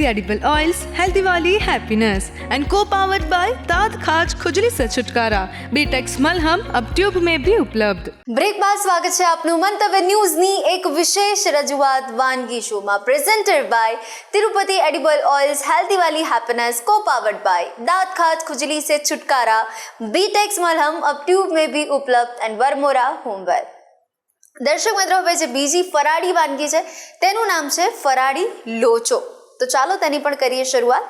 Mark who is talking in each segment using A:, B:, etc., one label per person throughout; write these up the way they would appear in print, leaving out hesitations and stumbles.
A: Tirupati edible oils healthy वाली happiness and को powered by दांत खाज खुजली से छुटकारा बीटेक्स मलहम अब ट्यूब में भी उपलब्ध।
B: બ્રેક બાદ સ્વાગત છે આપનું મંતવ્ય ન્યૂઝની એક વિશેષ રજૂઆત વાનગી શોમાં presented by Tirupati edible oils healthy વાલી हैप्पीनेस को पावर्ड बाय दांत खाज खुजली से छुटकारा बीटेक्स मलहम अब ट्यूब में भी उपलब्ध एंड वरमोरा होमवेयर। દર્શક મિત્રો, હવે જે બીજી ફરાળી વાનગી છે તેનું નામ છે ફરાળી લોચો। તો ચાલો તેની પણ કરીએ શરૂઆત।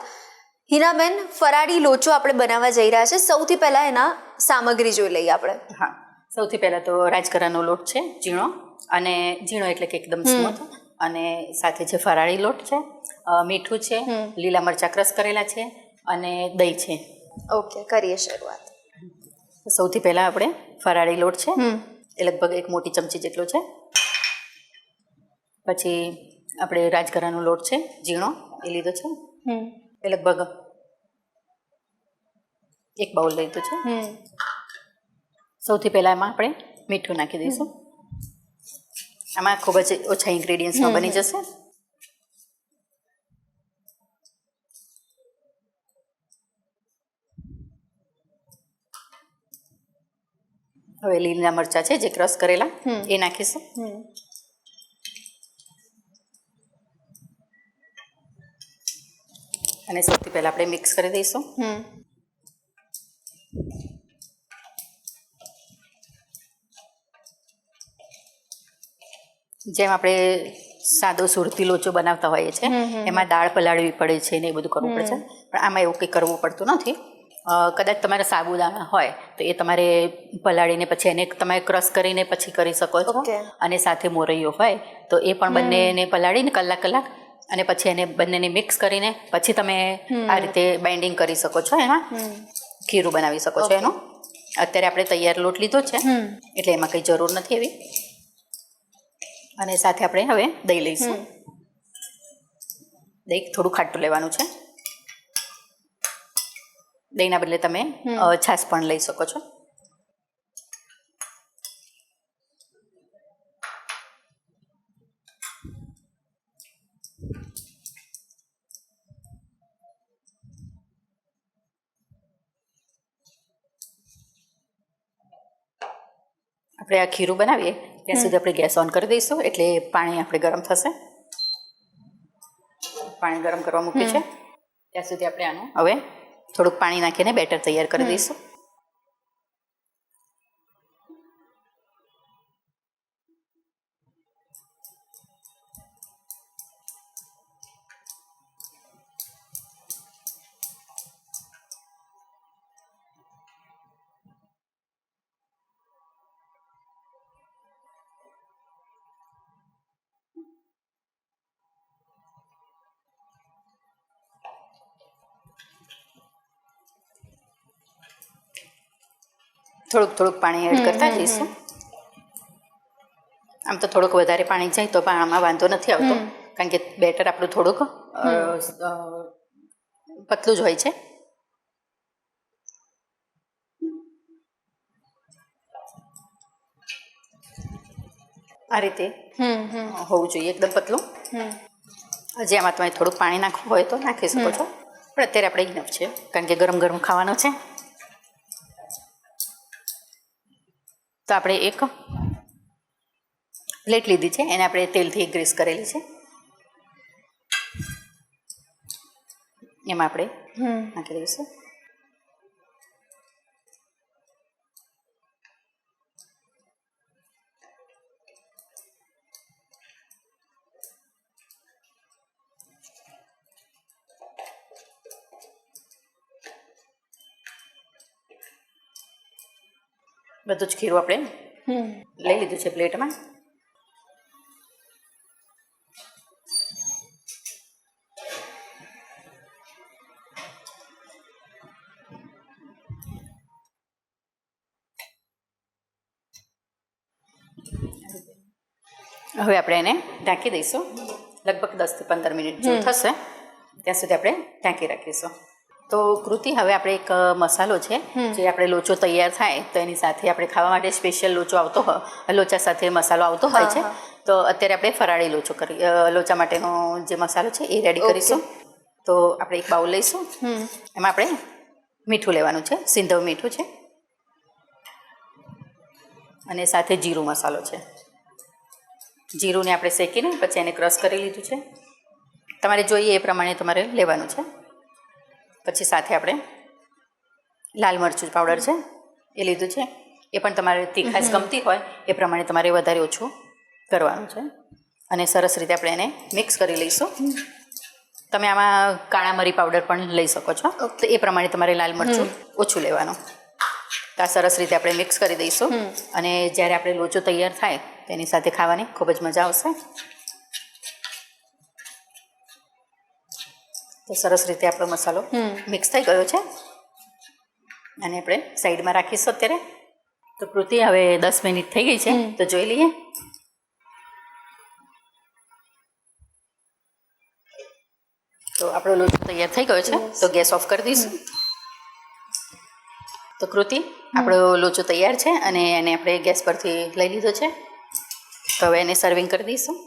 B: હિનાબેન, ફરાળી લોચો આપણે બનાવવા જઈ રહ્યા છે, સૌથી પહેલા એના સામગ્રી જોઈ લઈએ આપણે।
C: હા, સૌથી પહેલાં તો રાજગરાનો લોટ છે, ઝીણો, અને ઝીણો એટલે કે એકદમ સ્મૂથ, અને સાથે છે ફરાળી લોટ છે, મીઠું છે, લીલા મરચાં ક્રશ કરેલા છે, અને દહીં છે।
B: ઓકે, કરીએ શરૂઆત।
C: સૌથી પહેલાં આપણે ફરાળી લોટ છે એ લગભગ 1 મોટી ચમચી જેટલો છે। પછી આપણે રાજગરાનો લોટ છે ઝીણો એ લીધો છે, એ લગભગ 1 બાઉલ લીધો છે। સૌથી પહેલાં એમાં આપણે મીઠું નાખી દઈશું। આમાં ખૂબ જ ઓછા ઇન્ગ્રેડિયન્ટ્સમાં બની જશે। હવે લીલા મરચાં છે જે ક્રશ કરેલા એ નાખીશું। અને સૌથી પહેલાં આપણે મિક્સ કરી દઈશું। જેમ આપણે સાદો સુરતી લોચો બનાવતા હોઈએ છીએ એમાં દાળ પલાળવી પડે છે ને એ બધું કરવું પડે છે, પણ આમાં એવું કંઈ કરવું પડતું નથી। કદાચ તમારે સાબુદાણા હોય તો એ તમારે પલાળીને પછી એને તમે ક્રશ કરીને પછી કરી શકો છો, અને સાથે મોરૈયો હોય તો એ પણ બંનેને પલાળીને કલાક અને પછી એને બંનેને મિક્સ કરીને પછી તમે આ રીતે બાઇન્ડિંગ કરી શકો છો, એમાં ખીરું બનાવી શકો છો એનું। અત્યારે આપણે તૈયાર લોટ લીધો છે એટલે એમાં કંઈ જરૂર નથી એવી। અને સાથે આપણે હવે દહીં લઈશું। દહીં થોડું ખાટું લેવાનું છે, દહીંના બદલે તમે છાશ પણ લઈ શકો છો। આપણે આ ખીરું બનાવીએ ત્યાં સુધી આપણે ગેસ ઓન કરી દઈશું, એટલે પાણી આપણે ગરમ થશે। પાણી ગરમ કરવા મૂક્યું છે ત્યાં સુધી આપણે આનું હવે થોડુંક પાણી નાખીને બેટર તૈયાર કરી દઈશું। થોડુંક પાણી એડ કરતા જઈશું। આમ તો થોડુંક વધારે પાણી જાય તો પણ આમાં વાંધો નથી આવતો, કારણ કે બેટર આપણું થોડુંક પતલું જ હોય છે। આ રીતે હોવું જોઈએ, એકદમ પતલું। હજી આમાં તમારે થોડુંક પાણી નાખવું હોય તો નાખી શકો છો, પણ અત્યારે આપણે ઇનફ છે, કારણ કે ગરમ ગરમ ખાવાનું છે। તો આપણે એક પ્લેટ લીધી છે, એને આપણે તેલથી ગ્રીસ કરેલી છે, એમાં આપણે નાખી દઈશું। બધું જ ખીરું આપણે લઈ લીધું છે પ્લેટમાં। હવે આપણે એને ઢાંકી દઈશું, લગભગ 10 થી 15 મિનિટ જેવું થશે ત્યાં સુધી આપણે ઢાંકી રાખીશું। તો કૃતિ, હવે આપણે એક મસાલો છે જે આપણે લોચો તૈયાર થાય તો એની સાથે આપણે ખાવા માટે સ્પેશિયલ લોચો આવતો હોય, લોચા સાથે મસાલો આવતો હોય છે, તો અત્યારે આપણે ફરાળી લોચો લોચા માટેનો જે મસાલો છે એ રેડી કરીશું। તો આપણે એક બાઉલ લઈશું. એમાં આપણે મીઠું લેવાનું છે, સિંધવ મીઠું છે, અને સાથે જીરું મસાલો છે. જીરુંને આપણે શેકીને પછી એને ક્રશ કરી લીધું છે. તમારે જોઈએ એ પ્રમાણે તમારે લેવાનું છે. પછી સાથે આપણે લાલ મરચું પાવડર છે એ લીધું છે. એ પણ તમારે તીખાશ ગમતી હોય એ પ્રમાણે તમારે વધારે ઓછું કરવાનું છે. અને સરસ રીતે આપણે એને મિક્સ કરી લઈશું. તમે આમાં કાળા મરી પાવડર પણ લઈ શકો છો, તો એ પ્રમાણે તમારે લાલ મરચું ઓછું લેવાનું. તો આ સરસ રીતે આપણે મિક્સ કરી દઈશું. અને જ્યારે આપણે લોચો તૈયાર થાય તેની સાથે ખાવાની ખૂબ જ મજા આવશે. તો સરસ રીતે આપણો મસાલો મિક્સ થઈ ગયો છે અને આપણે સાઈડમાં રાખીશું અત્યારે. તો કૃતિ હવે 10 મિનિટ થઈ ગઈ છે, તો જોઈ લઈએ. તો આપણો લોચો તૈયાર થઈ ગયો છે, તો ગેસ ઓફ કરી દઈશું. તો કૃતિ આપણો લોચો તૈયાર છે અને એને આપણે ગેસ પરથી લઈ લીધો છે. તો હવે એને સર્વિંગ કરી દઈશું.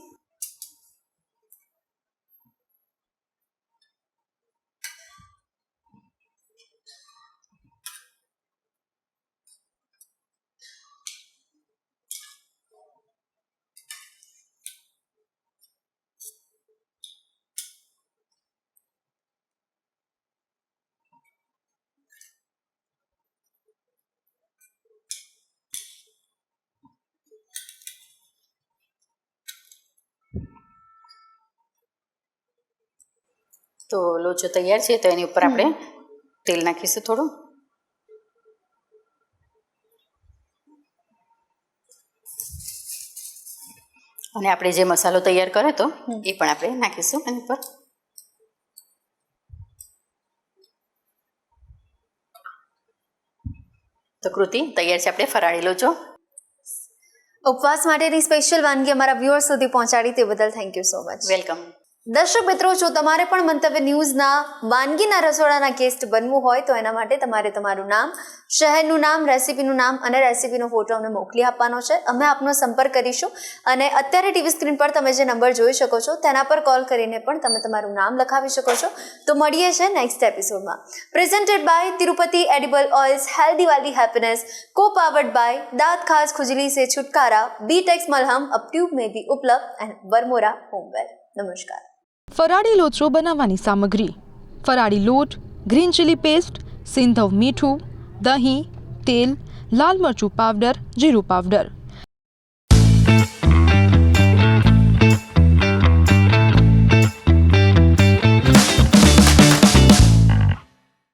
C: તો લોચો તૈયાર છે, તો એની ઉપર આપણે તેલ નાખીશું થોડું. અને આપણે જે મસાલો તૈયાર કર્યો હતો એ પણ આપણે નાખીશું એની ઉપર. તો કૃતિ તૈયાર છે આપણે ફરાળી લોચો.
B: ઉપવાસ માટેની સ્પેશિયલ વાનગી અમારા વ્યુઅર્સ સુધી પહોંચાડી તે બદલ thank you so much.
C: Welcome.
B: દર્શક મિત્રો, જો તમારે પણ મંતવ્ય ન્યૂઝના વાનગીના રસોડાના ગેસ્ટ બનવું હોય તો એના માટે તમારે તમારું નામ, શહેરનું નામ, રેસીપીનું નામ અને રેસીપીનો ફોટો અમને મોકલી આપવાનો છે. અમે આપનો સંપર્ક કરીશું અને અત્યારે ટીવી સ્ક્રીન પર તમે જે નંબર જોઈ શકો છો તેના પર કોલ કરીને પણ તમે તમારું નામ લખાવી શકો છો. તો મળીએ છે નેક્સ્ટ એપિસોડમાં. Presented by Tirupati edible oils, healthy વાલી હેપીનેસ, को पावर्ड बाय दांत खाज खुजली से छुटकारा, बीटेक्स मलहम अब ट्यूब में भी उपलब्ध एंड बरमोरा होमवेयर. नमस्कार.
A: ફરાળી લોચો બનાવવાની સામગ્રી: ફરાળી લોટ, ગ્રીન ચીલી પેસ્ટ, સિંધવ મીઠું, દહીં, તેલ, લાલ મરચું પાવડર, જીરું powder.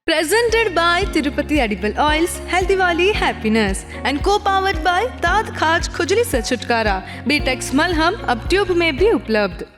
A: Presented by Tirupati Edible Oils, Healthy Wali Happiness, and co-powered by दांत खाज खुजली से छुटकारा, बीटेक्स मलहम अब ट्यूब में भी उपलब्ध.